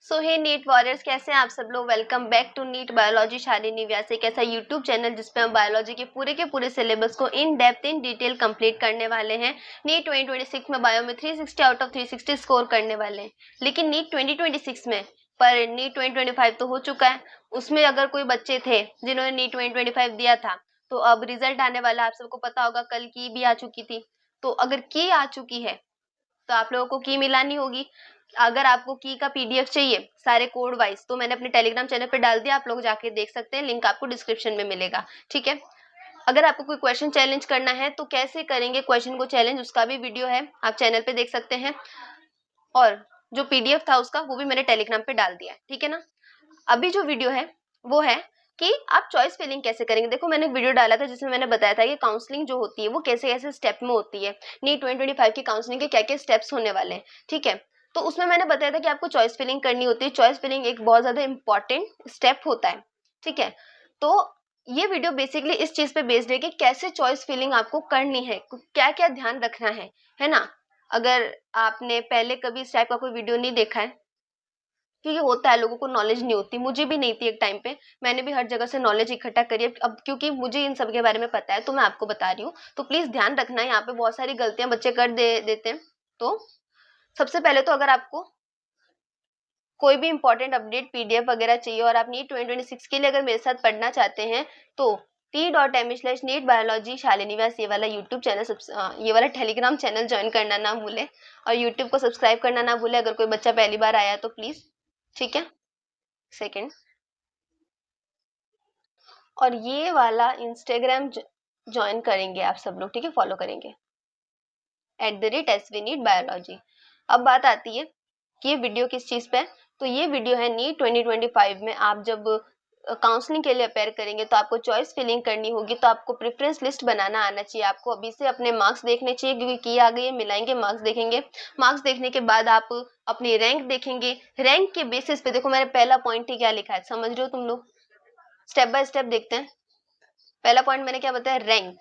सो हे NEET warriors, कैसे हैं आप सब लोग। Welcome back to NEET biology Shalini Vyas, एक ऐसा यूट्यूब चैनल जिसपे हम बायोलॉजी के पूरे सिलेबस को in depth in detail complete करने वाले हैं। नीट 2026 में बायो में 360 आउट ऑफ 360 स्कोर करने वाले हैं, लेकिन नीट 2026 में पर नीट 2025 तो हो चुका है। उसमें अगर कोई बच्चे थे जिन्होंने नीट 2025 दिया था तो अब रिजल्ट आने वाला, आप सबको पता होगा। कल की भी आ चुकी थी, तो अगर की आ चुकी है तो आप लोगों को की मिलानी होगी। अगर आपको की का पीडीएफ चाहिए सारे कोड वाइज, तो मैंने अपने टेलीग्राम चैनल पे डाल दिया, आप लोग जाके देख सकते हैं, लिंक आपको डिस्क्रिप्शन में मिलेगा। ठीक है। अगर आपको कोई क्वेश्चन चैलेंज करना है तो कैसे करेंगे क्वेश्चन को चैलेंज, उसका भी वीडियो है, आप चैनल पे देख सकते हैं। और जो पीडीएफ था उसका, वो भी मैंने टेलीग्राम पे डाल दिया है। ठीक है ना। अभी जो वीडियो है वो है कि आप चॉइस फिलिंग कैसे करेंगे। देखो, मैंने वीडियो डाला था जिसमें मैंने बताया था कि काउंसलिंग जो होती है वो कैसे कैसे स्टेप में होती है। नीट 2025 की काउंसलिंग के क्या क्या स्टेप्स होने वाले हैं। ठीक है। तो उसमें मैंने बताया था कि आपको चॉइस फिलिंग करनी होती है। चॉइस फिलिंग एक बहुत ज्यादा इंपॉर्टेंट स्टेप होता है। ठीक है। तो ये वीडियो बेसिकली इस चीज पे बेस्ड है कि कैसे चॉइस फिलिंग आपको करनी है, क्या क्या ध्यान रखना है ना। अगर आपने पहले कभी इस टाइप का कोई वीडियो नहीं देखा है, क्योंकि होता है लोगों को नॉलेज नहीं होती, मुझे भी नहीं थी एक टाइम पे, मैंने भी हर जगह से नॉलेज इकट्ठा करी है। अब क्योंकि मुझे इन सब के बारे में पता है तो मैं आपको बता रही हूँ, तो प्लीज ध्यान रखना। यहाँ पे बहुत सारी गलतियां बच्चे कर देते हैं। तो सबसे पहले तो अगर आपको कोई भी इंपॉर्टेंट अपडेट पीडीएफ वगैरह चाहिए और आप नीट 2026 के लिए अगर मेरे साथ पढ़ना चाहते हैं तो t.me/नीट बायोलॉजी शालिनी व्यास ये वाला यूट्यूब चैनल ये वाला टेलीग्राम चैनल ज्वाइन करना ना भूले, और यूट्यूब को सब्सक्राइब करना ना भूले अगर कोई बच्चा पहली बार आया तो प्लीज। ठीक है। सेकंड, और ये वाला इंस्टाग्राम ज्वाइन करेंगे आप सब लोग। ठीक है, फॉलो करेंगे @SVNeetBiology। अब बात आती है कि ये वीडियो किस चीज पे है। तो ये वीडियो है नीट 2025 में आप जब काउंसलिंग के लिए अपेयर करेंगे तो आपको चॉइस फिलिंग करनी होगी, तो आपको प्रेफरेंस लिस्ट बनाना आना चाहिए। आपको अभी से अपने मार्क्स देखने चाहिए, क्योंकि की आ गई है, मिलाएंगे, मार्क्स देखेंगे। मार्क्स देखने के बाद आप अपनी रैंक देखेंगे। रैंक के बेसिस पे, देखो मैंने पहला पॉइंट ही क्या लिखा है, समझ रहे हो तुम लोग। स्टेप बाय स्टेप देखते हैं। पहला पॉइंट मैंने क्या बताया, रैंक,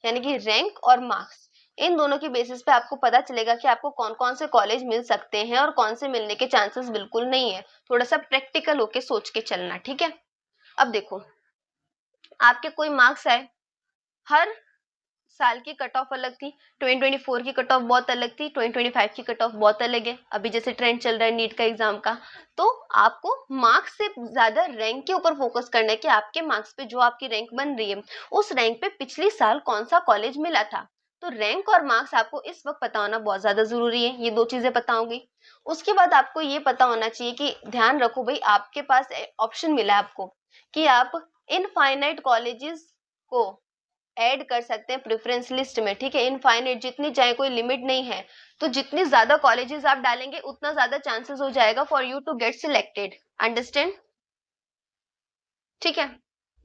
यानी कि रैंक और मार्क्स, इन दोनों के बेसिस पे आपको पता चलेगा कि आपको कौन कौन से कॉलेज मिल सकते हैं और कौन से मिलने के चांसेस बिल्कुल नहीं है। थोड़ा सा प्रैक्टिकल होके सोच के चलना। ठीक है। अब देखो, आपके कोई मार्क्स आए, हर साल की कट ऑफ अलग थी। 2024 की कट ऑफ बहुत अलग थी, 2025 की कट ऑफ बहुत अलग है। अभी जैसे ट्रेंड चल रहा है नीट का एग्जाम का, तो आपको मार्क्स से ज्यादा रैंक के ऊपर फोकस करना है कि आपके मार्क्स पे जो आपकी रैंक बन रही है, उस रैंक पे पिछली साल कौन सा कॉलेज मिला था। तो रैंक और मार्क्स आपको इस वक्त पता होना बहुत ज्यादा जरूरी है। ये दो चीजें पता होंगी। उसके बाद आपको ये पता होना चाहिए कि ध्यान रखो भाई, आपके पास ऑप्शन मिला है आपको कि आप इनफाइनाइट कॉलेजेस को ऐड कर सकते हैं प्रेफरेंस लिस्ट में। ठीक है, इनफाइनाइट, जितनी चाहे, कोई लिमिट नहीं है। तो जितनी ज्यादा कॉलेजेस आप डालेंगे उतना ज्यादा चांसेस हो जाएगा for you to get selected. Understand. ठीक है।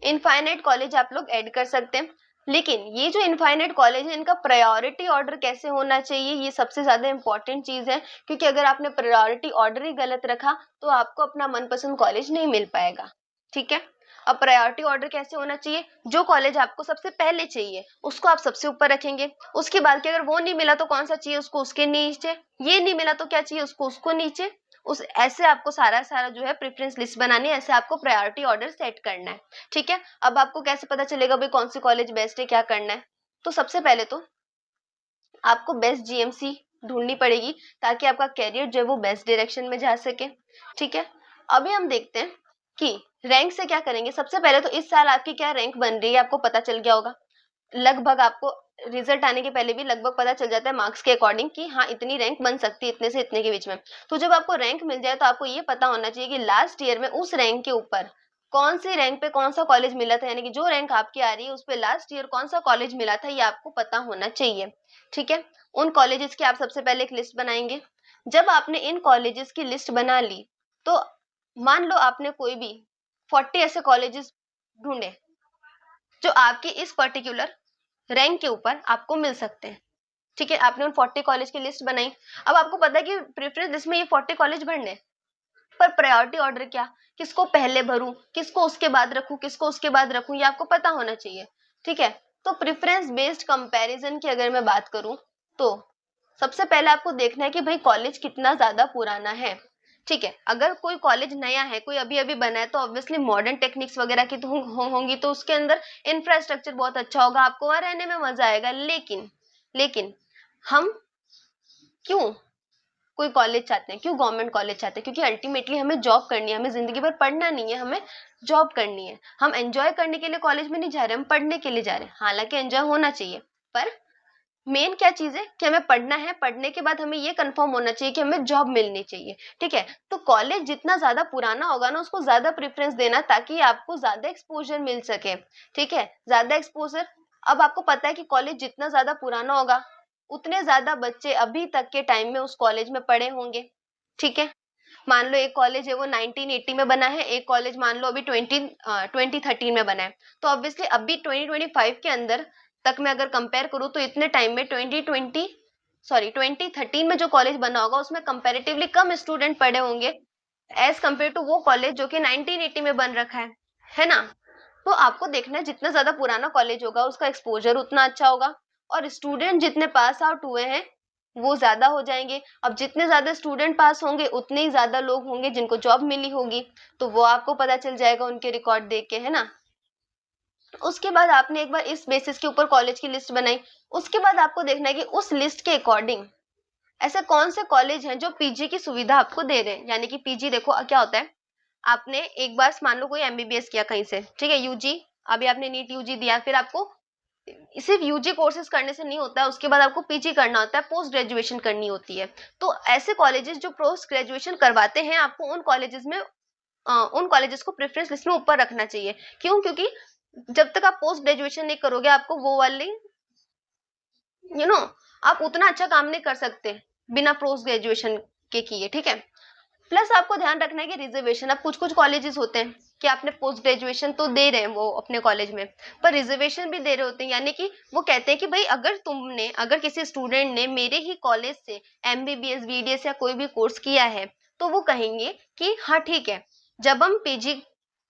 इनफाइनाइट कॉलेज आप लोग ऐड कर सकते हैं, लेकिन ये जो इनफाइनाइट कॉलेज है इनका प्रायोरिटी ऑर्डर कैसे होना चाहिए, ये सबसे ज्यादा इंपॉर्टेंट चीज है। क्योंकि अगर आपने प्रायोरिटी ऑर्डर ही गलत रखा तो आपको अपना मनपसंद कॉलेज नहीं मिल पाएगा। ठीक है। अब प्रायोरिटी ऑर्डर कैसे होना चाहिए, जो कॉलेज आपको सबसे पहले चाहिए उसको आप सबसे ऊपर रखेंगे। उसके बाद कि अगर वो नहीं मिला तो कौन सा चाहिए उसको उसके नीचे, ये नहीं मिला तो क्या चाहिए उसको उसको नीचे, उस ऐसे आपको सारा सारा जो है प्रेफरेंस लिस्ट बनानी है, ऐसे आपको प्रायोरिटी ऑर्डर सेट करना है। ठीक है। अब आपको कैसे पता चलेगा भाई कौन सी कॉलेज बेस्ट है, क्या करना है। तो सबसे पहले तो आपको बेस्ट जीएमसी ढूंढनी पड़ेगी, ताकि आपका कैरियर जो है वो बेस्ट डायरेक्शन में जा सके। ठीक है। अभी हम देखते हैं कि रैंक से क्या करेंगे। सबसे पहले तो इस साल आपकी क्या रैंक बन रही है आपको पता चल गया होगा। लगभग आपको रिजल्ट आने के पहले भी लगभग पता चल जाता है मार्क्स के अकॉर्डिंग कि हाँ इतनी रैंक बन सकती है, इतने से इतने के बीच में। तो जब आपको रैंक मिल जाए तो आपको ये पता होना चाहिए कि लास्ट ईयर में उस रैंक के ऊपर कौन सी रैंक पे कौन सा कॉलेज मिला था, यानी कि जो रैंक आपकी आ रही है उस पे लास्ट ईयर कौन सा कॉलेज मिला था, ये आपको पता होना चाहिए। ठीक है। उन कॉलेजेस की आप सबसे पहले एक लिस्ट बनाएंगे। जब आपने इन कॉलेजेस की लिस्ट बना ली तो मान लो आपने कोई भी 40 ऐसे कॉलेजेस ढूंढे जो आपकी इस पर्टिकुलर रैंक के ऊपर आपको मिल सकते हैं। ठीक है। आपने उन 40 कॉलेज की लिस्ट बनाई। अब आपको पता है कि प्रेफरेंस लिस्ट में ये 40 कॉलेज भरने, पर प्रायोरिटी ऑर्डर क्या, किसको पहले भरूं, किसको उसके बाद रखूं, किसको उसके बाद रखूं, ये आपको पता होना चाहिए। ठीक है। तो प्रेफरेंस बेस्ड कंपैरिजन की अगर मैं बात करूं तो सबसे पहले आपको देखना है कि भाई कॉलेज कितना ज्यादा पुराना है। ठीक है, अगर कोई कॉलेज नया है, कोई अभी अभी बना है, तो ऑब्वियसली मॉडर्न टेक्निक्स वगैरह की तो होंगी, तो उसके अंदर इंफ्रास्ट्रक्चर बहुत अच्छा होगा, आपको वहां रहने में मजा आएगा। लेकिन हम क्यों कोई कॉलेज चाहते हैं, क्यों गवर्नमेंट कॉलेज चाहते हैं? क्योंकि अल्टीमेटली हमें जॉब करनी है, हमें जिंदगी भर पढ़ना नहीं है, हमें जॉब करनी है। हम एंजॉय करने के लिए कॉलेज में नहीं जा रहे, हम पढ़ने के लिए जा रहे हैं। हालांकि एंजॉय होना चाहिए, पर मेन क्या चीज है कि हमें पढ़ना है, पढ़ने के बाद हमें ये कंफर्म होना चाहिए कि हमें जॉब मिलनी चाहिए। ठीक है, तो कॉलेज जितना ज्यादा पुराना होगा ना, उसको ज्यादा प्रेफरेंस देना, ताकि आपको ज्यादा एक्सपोजर मिल सके। ठीक है, ज्यादा एक्सपोजर। अब आपको पता है कि कॉलेज जितना ज्यादा पुराना होगा, उतने ज्यादा बच्चे अभी तक के टाइम में उस कॉलेज में पढ़े होंगे। ठीक है, मान लो एक कॉलेज है वो 1980 में बना है, एक कॉलेज मान लो अभी 2013 में बना है, तो ऑब्वियसली अभी 2025 के अंदर तक मैं अगर कंपेयर करूँ, तो इतने टाइम में 2013 में जो कॉलेज बना होगा, उसमें कंपेरेटिवली कम स्टूडेंट पढ़े होंगे एज कम्पेयर टू वो कॉलेज जो कि 1980 में बन रखा है ना। तो आपको देखना है, जितना ज्यादा पुराना कॉलेज होगा, उसका एक्सपोजर उतना अच्छा होगा, और स्टूडेंट जितने पास आउट हुए हैं वो ज्यादा हो जाएंगे। अब जितने ज्यादा स्टूडेंट पास होंगे, उतने ही ज्यादा लोग होंगे जिनको जॉब मिली होगी, तो वो आपको पता चल जाएगा उनके रिकॉर्ड देख के, है ना। उसके बाद आपने एक बार इस बेसिस के ऊपर कॉलेज की लिस्ट बनाई, उसके बाद आपको देखना है कि उस लिस्ट के अकॉर्डिंग ऐसे कौन से कॉलेज हैं जो पीजी की सुविधा आपको दे रहे हैं। यानी कि पीजी देखो क्या होता है, आपने एक बार मान लो कोई एमबीबीएस किया कहीं से, ठीक है, यूजी, अभी आपने नीट यूजी दिया, फिर आपको सिर्फ यूजी कोर्सेज करने से नहीं होता है, उसके बाद आपको पीजी करना होता है, पोस्ट ग्रेजुएशन करनी होती है। तो ऐसे कॉलेजेस जो पोस्ट ग्रेजुएशन करवाते हैं, आपको उन कॉलेजेस को प्रेफरेंस लिस्ट में ऊपर रखना चाहिए। क्यों? क्योंकि जब तक आप पोस्ट ग्रेजुएशन नहीं करोगे, आपको वो वाली यू नो आप उतना अच्छा काम नहीं कर सकते बिना पोस्ट ग्रेजुएशन के किए। ठीक है, प्लस आपको ध्यान रखना है कि रिजर्वेशन, अब कुछ कुछ कॉलेजेस होते हैं कि आपने पोस्ट ग्रेजुएशन तो दे रहे हैं वो अपने कॉलेज में, पर रिजर्वेशन भी दे रहे होते हैं। यानी कि वो कहते हैं कि भाई अगर किसी स्टूडेंट ने मेरे ही कॉलेज से एमबीबीएस, बीडीएस या कोई भी कोर्स किया है, तो वो कहेंगे कि हाँ ठीक है, जब हम पीजी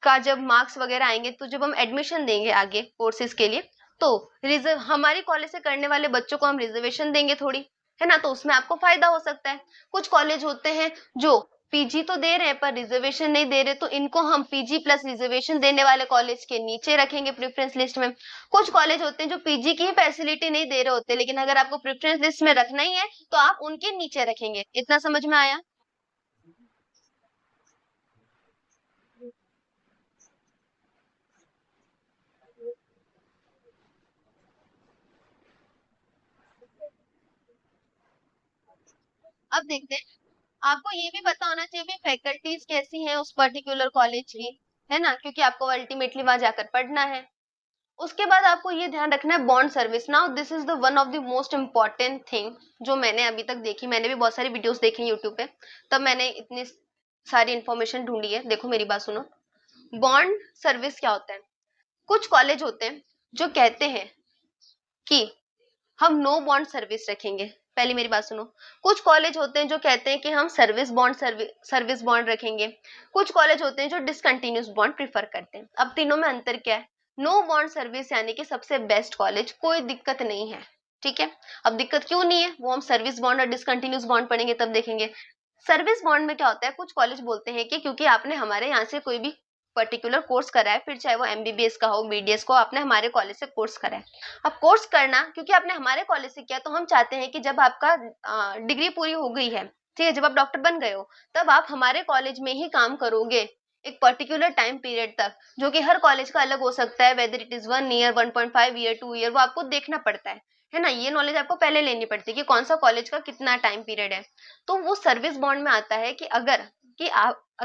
का जब मार्क्स वगैरह आएंगे, तो जब हम एडमिशन देंगे आगे कोर्सेज के लिए, तो रिजर्व हमारे कॉलेज से करने वाले बच्चों को हम रिजर्वेशन देंगे थोड़ी, है ना, तो उसमें आपको फायदा हो सकता है। कुछ कॉलेज होते हैं जो पीजी तो दे रहे हैं पर रिजर्वेशन नहीं दे रहे, तो इनको हम पीजी प्लस रिजर्वेशन देने वाले कॉलेज के नीचे रखेंगे प्रेफरेंस लिस्ट में। कुछ कॉलेज होते हैं जो पीजी की फैसिलिटी नहीं दे रहे होते, लेकिन अगर आपको प्रेफरेंस लिस्ट में रखना ही है, तो आप उनके नीचे रखेंगे। इतना समझ में आया? अब देखते हैं, आपको ये भी पता होना चाहिए फैकल्टीज कैसी हैं उस पर्टिकुलर कॉलेज की, है ना, क्योंकि आपको अल्टीमेटली वहां जाकर पढ़ना है। उसके बाद आपको ये ध्यान रखना है bond service. Now this is the one of the most important thing जो मैंने अभी तक देखी। मैंने भी बहुत सारी वीडियोस देखी यूट्यूब पे, तब मैंने इतनी सारी इंफॉर्मेशन ढूंढी है। देखो मेरी बात सुनो, बॉन्ड सर्विस क्या होता है। कुछ कॉलेज होते हैं जो कहते हैं कि हम नो बॉन्ड सर्विस रखेंगे। पहले मेरी बात सुनो, कुछ कॉलेज होते हैं जो कहते हैं कि हम सर्विस बॉन्ड रखेंगे। कुछ कॉलेज होते हैं जो डिसकंटिन्यूस बॉन्ड प्रीफर करते हैं। अब तीनों में अंतर क्या है? नो बॉन्ड सर्विस यानी कि सबसे बेस्ट कॉलेज, कोई दिक्कत नहीं है। ठीक है, अब दिक्कत क्यों नहीं है, वो हम सर्विस बॉन्ड और डिसकंटिन्यूस बॉन्ड पढ़ेंगे तब देखेंगे। सर्विस बॉन्ड में क्या होता है, कुछ कॉलेज बोलते हैं कि क्योंकि आपने हमारे यहाँ से कोई भी पर्टिकुलर कोर्स करा है, फिर चाहे वो एमबीबीएस का हो, बीडीएस को, आपने हमारे कॉलेज से कोर्स करा है। अब कोर्स करना क्योंकि आपने हमारे कॉलेज से किया, तो हम चाहते हैं कि जब आपका डिग्री पूरी हो गई है, ठीक है, जब आप डॉक्टर बन गए हो, तब आप हमारे कॉलेज में ही काम करोगे एक पर्टिकुलर टाइम पीरियड तक, जो कि हर कॉलेज का अलग हो सकता है, whether it is 1 year, 1.5 year, 2 year, वो आपको देखना पड़ता है ना। ये नॉलेज आपको पहले लेनी पड़ती है कि कौन सा कॉलेज का कितना टाइम पीरियड है। तो वो सर्विस बॉन्ड में आता है कि अगर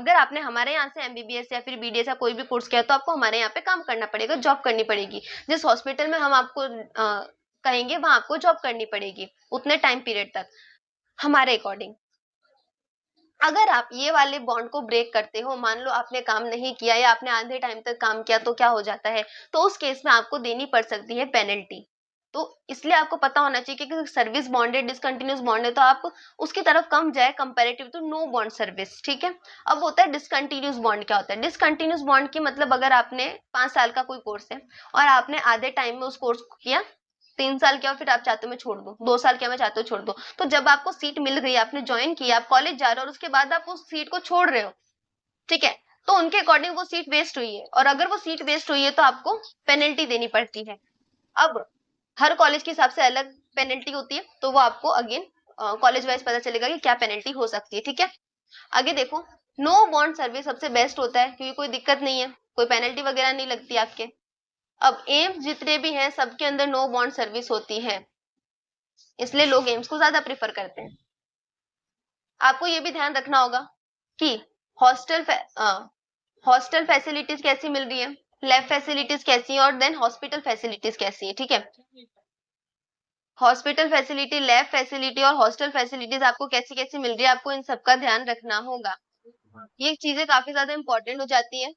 आपने हमारे यहाँ से एमबीबीएस या फिर बीडीएस या कोई भी कोर्स किया, तो आपको हमारे यहाँ पे काम करना पड़ेगा, जॉब करनी पड़ेगी। जिस हॉस्पिटल में हम आपको कहेंगे, वहां आपको जॉब करनी पड़ेगी उतने टाइम पीरियड तक हमारे अकॉर्डिंग। अगर आप ये वाले बॉन्ड को ब्रेक करते हो, मान लो आपने काम नहीं किया या आपने आधे टाइम तक काम किया, तो क्या हो जाता है, तो उस केस में आपको देनी पड़ सकती है पेनल्टी। तो इसलिए आपको पता होना चाहिए कि सर्विस बॉन्ड है, डिसकंटिन्यूस बॉन्ड है, तो आप उसकी तरफ कम जाए comparative to no bond service. ठीक है, अब होता है डिसकंटिन्यूस बॉन्ड। क्या होता है डिसकंटिन्यूस बॉन्ड की मतलब, अगर आपने 5 साल का कोई कोर्स है और आपने आधे टाइम में उस कोर्स को किया, 3 साल किया और फिर आप चाहते हो मैं छोड़ दूं, 2 साल किया मैं चाहते हो छोड़ दूं। तो जब आपको सीट मिल गई, आपने ज्वाइन किया, आप कॉलेज जा रहे हो और उसके बाद आप उस सीट को छोड़ रहे हो, ठीक है, तो उनके अकॉर्डिंग वो सीट वेस्ट हुई है, और अगर वो सीट वेस्ट हुई है तो आपको पेनल्टी देनी पड़ती है। अब हर कॉलेज के हिसाब से अलग पेनल्टी होती है, तो वो आपको अगेन कॉलेज वाइज पता चलेगा कि क्या पेनल्टी हो सकती है, ठीक है। आगे देखो, नो बॉन्ड सर्विस सबसे बेस्ट होता है, क्योंकि कोई दिक्कत नहीं है, कोई पेनल्टी वगैरह नहीं लगती आपके। अब एम्स जितने भी हैं सबके अंदर नो बॉन्ड सर्विस होती है, इसलिए लोग एम्स को ज्यादा प्रेफर करते हैं। आपको ये भी ध्यान रखना होगा कि हॉस्टल हॉस्टल फैसिलिटीज कैसी मिल रही है, लैब फैसिलिटीज कैसी है, और देन हॉस्पिटल फैसिलिटीज कैसी है, ठीक है। हॉस्पिटल फैसिलिटी, लैब फैसिलिटी और हॉस्टल फैसिलिटीज आपको कैसी कैसी मिल रही है, आपको इन सबका ध्यान रखना होगा। ये चीजें काफी ज्यादा इंपॉर्टेंट हो जाती है।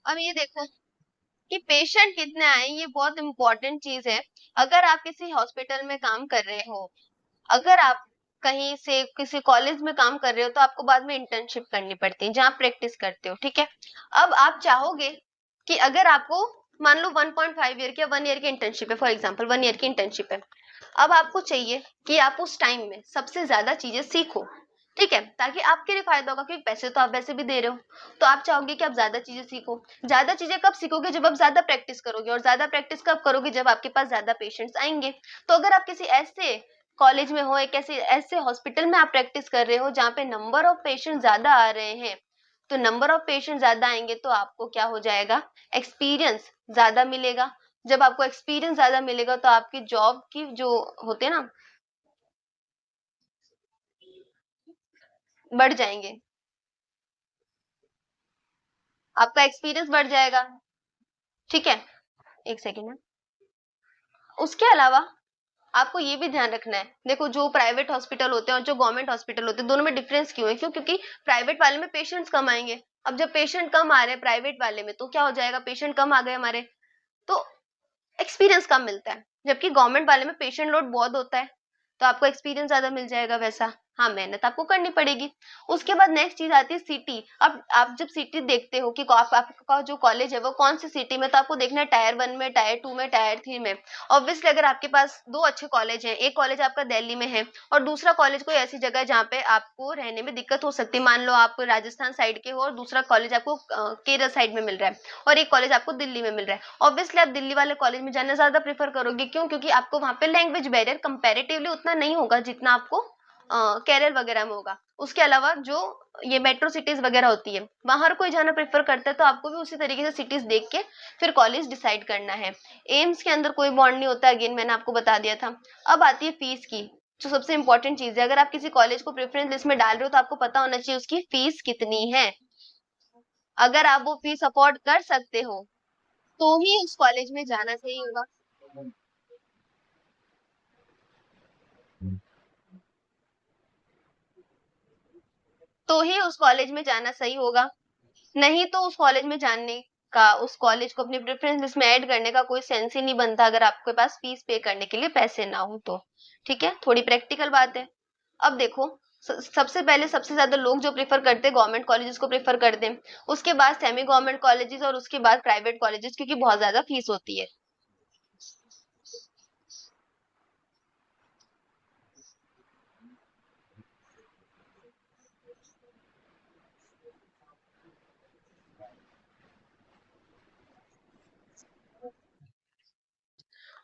अब ये देखो कि पेशेंट कितने आए, ये बहुत इंपॉर्टेंट चीज है। अगर आप किसी हॉस्पिटल में काम कर रहे हो, अगर आप कहीं से किसी कॉलेज में काम कर रहे हो, तो आपको बाद में इंटर्नशिप करनी पड़ती है जहाँ प्रैक्टिस करते हो, ठीक है। अब आप चाहोगे कि अगर आपको मान लो 1.5 ईयर की या 1 ईयर की इंटर्नशिप है, फॉर एग्जाम्पल 1 ईयर की इंटर्नशिप है, अब आपको चाहिए कि आप उस टाइम में सबसे ज्यादा चीजें सीखो, ठीक है, ताकि आपके लिए फायदा होगा, क्योंकि पैसे तो आप वैसे भी दे रहे हो, तो आप चाहोगे कि आप ज्यादा चीजें सीखो। ज्यादा चीजें कब सीखोगे, जब आप ज्यादा प्रैक्टिस करोगे, और ज्यादा प्रैक्टिस कब करोगे, जब आपके पास ज्यादा पेशेंट्स आएंगे। तो अगर आप किसी ऐसे कॉलेज में हो, एक ऐसे ऐसे हॉस्पिटल में आप प्रैक्टिस कर रहे हो जहाँ पे नंबर ऑफ पेशेंट ज्यादा आ रहे हैं, तो नंबर ऑफ पेशेंट ज्यादा आएंगे तो आपको क्या हो जाएगा, एक्सपीरियंस ज्यादा मिलेगा। जब आपको एक्सपीरियंस ज्यादा मिलेगा तो आपकी जॉब की जो होते हैं ना, बढ़ जाएंगे, आपका एक्सपीरियंस बढ़ जाएगा, ठीक है। एक सेकेंड है। उसके अलावा आपको ये भी ध्यान रखना है, देखो जो प्राइवेट हॉस्पिटल होते हैं और जो गवर्नमेंट हॉस्पिटल होते हैं, दोनों में डिफरेंस क्यों है, क्यों, क्योंकि प्राइवेट वाले में पेशेंट्स कम आएंगे। अब जब पेशेंट कम आ रहे हैं प्राइवेट वाले में, तो क्या हो जाएगा, पेशेंट कम आ गए हमारे, तो एक्सपीरियंस कम मिलता है। जबकि गवर्नमेंट वाले में पेशेंट लोड बहुत होता है, तो आपको एक्सपीरियंस ज्यादा मिल जाएगा वैसा। हाँ, मेहनत आपको करनी पड़ेगी। उसके बाद नेक्स्ट चीज आती है सिटी। अब आप जब सिटी देखते हो कि आपका जो कॉलेज है वो कौन सी सिटी में, तो आपको देखना है टायर 1 में, टायर 2 में, टायर 3 में। ऑब्वियसली अगर आपके पास दो अच्छे कॉलेज हैं, एक कॉलेज आपका दिल्ली में है और दूसरा कॉलेज कोई ऐसी जगह है जहाँ पे आपको रहने में दिक्कत हो सकती है, मान लो आप राजस्थान साइड के हो और दूसरा कॉलेज आपको केरल साइड में मिल रहा है, और एक कॉलेज आपको दिल्ली में मिल रहा है, ऑब्वियसली आप दिल्ली वाले कॉलेज में जाना ज्यादा प्रेफर करोगे। क्यों, क्योंकि आपको वहां पे लैंग्वेज बैरियर कंपैरेटिवली उतना नहीं होगा जितना आपको केरल वगैरह में होगा। उसके अलावा जो ये मेट्रो सिटीज वगैरह होती है वहां हर कोई जाना प्रेफर करता है, तो आपको भी उसी तरीके से सिटीज देख के फिर कॉलेज डिसाइड करना है। एम्स के अंदर कोई बॉन्ड नहीं होता, अगेन मैंने आपको बता दिया था। अब आती है फीस की, जो सबसे इंपॉर्टेंट चीज है। अगर आप किसी कॉलेज को प्रेफरेंस लिस्ट में डाल रहे हो तो आपको पता होना चाहिए उसकी फीस कितनी है। अगर आप वो फीस अफोर्ड कर सकते हो तो ही उस कॉलेज में जाना सही होगा। तो ही उस कॉलेज में जाना सही होगा, नहीं तो उस कॉलेज में जानने का, उस कॉलेज को अपनी प्रेफरेंस लिस्ट में ऐड करने का कोई सेंस ही नहीं बनता, अगर आपके पास फीस पे करने के लिए पैसे ना हो तो। ठीक है, थोड़ी प्रैक्टिकल बात है। अब देखो, सबसे पहले सबसे ज्यादा लोग जो प्रेफर करते हैं गवर्नमेंट कॉलेजेस को प्रेफर करते हैं, उसके बाद सेमी गवर्नमेंट कॉलेजेस, और उसके बाद प्राइवेट कॉलेजेस, क्योंकि बहुत ज्यादा फीस होती है।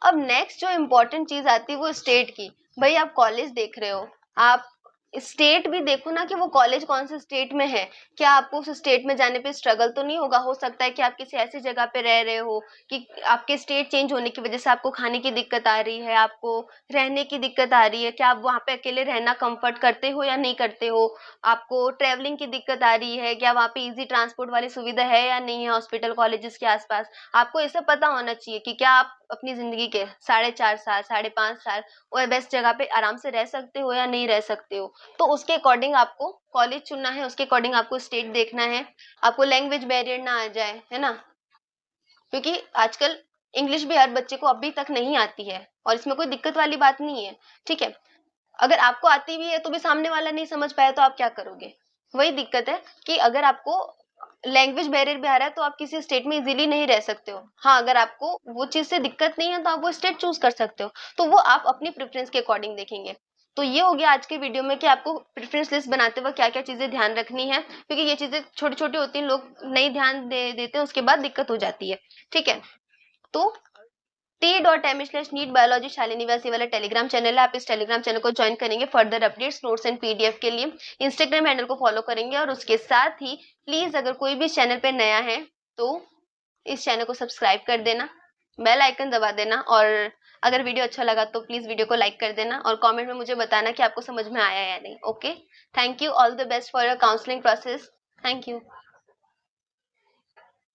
अब नेक्स्ट जो इम्पोर्टेंट चीज आती है वो स्टेट की। भाई आप कॉलेज देख रहे हो, आप स्टेट भी देखो ना कि वो कॉलेज कौन से स्टेट में है। क्या आपको उस स्टेट में जाने पे स्ट्रगल तो नहीं होगा, हो सकता है कि आप किसी ऐसी जगह पे रह रहे हो कि आपके स्टेट चेंज होने की वजह से आपको खाने की दिक्कत आ रही है, आपको रहने की दिक्कत आ रही है, क्या आप वहां पे अकेले रहना कंफर्ट करते हो या नहीं करते हो, आपको ट्रेवलिंग की दिक्कत आ रही है, क्या वहां पे इजी ट्रांसपोर्ट वाली सुविधा है या नहीं है हॉस्पिटल कॉलेजेस के आसपास। आपको ये सब पता होना चाहिए कि क्या आप अपनी जिंदगी के 4.5 साल, 5.5 साल वो बेस्ट जगह पे आराम से रह सकते हो या नहीं रह सकते हो। तो उसके अकॉर्डिंग आपको कॉलेज चुनना है, उसके अकॉर्डिंग आपको स्टेट देखना है, आपको लैंग्वेज बैरियर ना आ जाए, है ना। क्योंकि आजकल इंग्लिश भी हर बच्चे को अभी तक नहीं आती है और इसमें कोई दिक्कत वाली बात नहीं है, ठीक है। अगर आपको आती भी है तो भी सामने वाला नहीं समझ पाया तो आप क्या करोगे? वही दिक्कत है कि अगर आपको लैंग्वेज बैरियर भी आ रहा है तो आप किसी स्टेट में इजीली नहीं रह सकते हो। हाँ, अगर आपको वो चीज से दिक्कत नहीं है तो आप वो स्टेट चूज कर सकते हो, तो वो आप अपनी प्रेफरेंस के अकॉर्डिंग देखेंगे। तो ये हो गया आज के वीडियो में कि आपको प्रेफरेंस लिस्ट बनाते वक्त क्या क्या चीजें ध्यान रखनी है, क्योंकि ये चीजें छोटी छोटी होती हैं, लोग नहीं ध्यान देते हैं, उसके बाद दिक्कत हो जाती है, ठीक है। तो t.m/नीट बायोलॉजी शालिनी व्यास वाला टेलीग्राम चैनल है, आप इस टेलीग्राम चैनल को ज्वाइन करेंगे further updates, notes and PDF के लिए। इंस्टाग्राम हैंडल को फॉलो करेंगे और उसके साथ ही प्लीज अगर कोई भी चैनल पे नया है तो इस चैनल को सब्सक्राइब कर देना, बेल आइकन दबा देना, और अगर वीडियो अच्छा लगा तो प्लीज वीडियो को लाइक कर देना और कमेंट में मुझे बताना कि आपको समझ में आया या नहीं। Okay, thank you, all the best for your counselling process. Thank you.